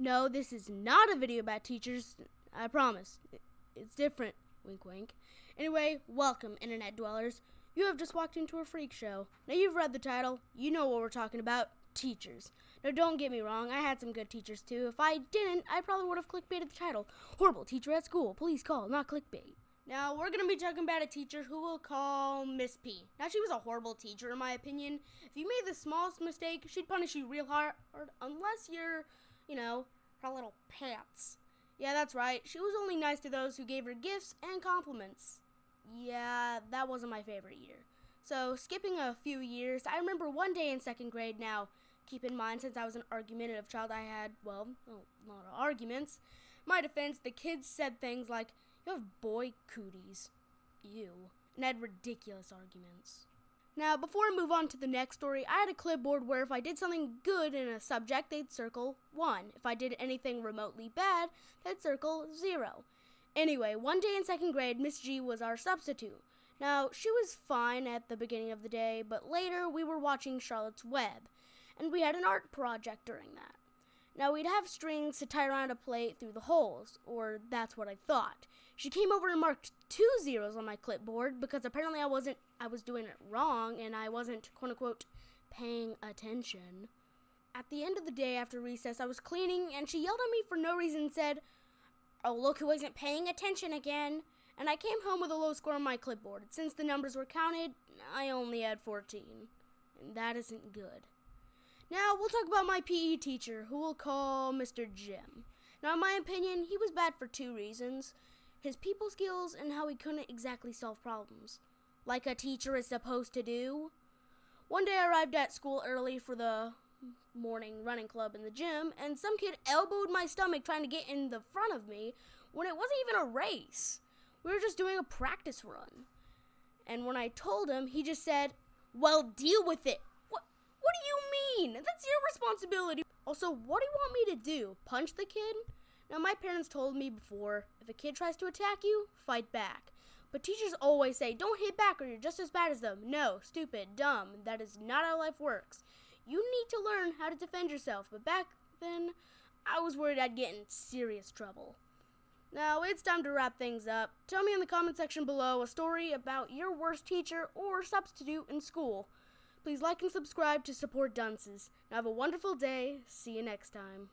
No, this is not a video about teachers. I promise. It's different. Wink, wink. Anyway, welcome, internet dwellers. You have just walked into a freak show. Now you've read the title. You know what we're talking about. Teachers. Now don't get me wrong. I had some good teachers too. If I didn't, I probably would have clickbaited the title. Horrible teacher at school. Please call, not clickbait. Now, we're going to be talking about a teacher who we'll call Miss P. Now, she was a horrible teacher, in my opinion. If you made the smallest mistake, she'd punish you real hard, unless you're, her little pants. Yeah, that's right. She was only nice to those who gave her gifts and compliments. Yeah, that wasn't my favorite year. So, skipping a few years, I remember one day in second grade. Now, keep in mind, since I was an argumentative child, I had, a lot of arguments. In my defense, the kids said things like, "You have boy cooties." Ew. And had ridiculous arguments. Now, before I move on to the next story, I had a clipboard where if I did something good in a subject, they'd circle 1. If I did anything remotely bad, they'd circle 0. Anyway, one day in second grade, Miss G was our substitute. Now, she was fine at the beginning of the day, but later we were watching Charlotte's Web, and we had an art project during that. Now, we'd have strings to tie around a plate through the holes, or that's what I thought. She came over and marked 2 zeros on my clipboard because apparently I was doing it wrong and I wasn't, quote unquote, paying attention. At the end of the day after recess, I was cleaning and she yelled at me for no reason and said, "Oh, look who isn't paying attention again." And I came home with a low score on my clipboard. Since the numbers were counted, I only had 14. And that isn't good. Now, we'll talk about my PE teacher, who we'll call Mr. Jim. Now, in my opinion, he was bad for 2 reasons. His people skills and how he couldn't exactly solve problems, like a teacher is supposed to do. One day I arrived at school early for the morning running club in the gym, and some kid elbowed my stomach trying to get in the front of me when it wasn't even a race. We were just doing a practice run. And when I told him, he just said, "Well, deal with it." What do you mean? That's your responsibility. Also, what do you want me to do? Punch the kid? Now, my parents told me before, if a kid tries to attack you, fight back. But teachers always say, don't hit back or you're just as bad as them. No, stupid, dumb. That is not how life works. You need to learn how to defend yourself. But back then, I was worried I'd get in serious trouble. Now, it's time to wrap things up. Tell me in the comment section below a story about your worst teacher or substitute in school. Please like and subscribe to support Dunces. Now have a wonderful day. See you next time.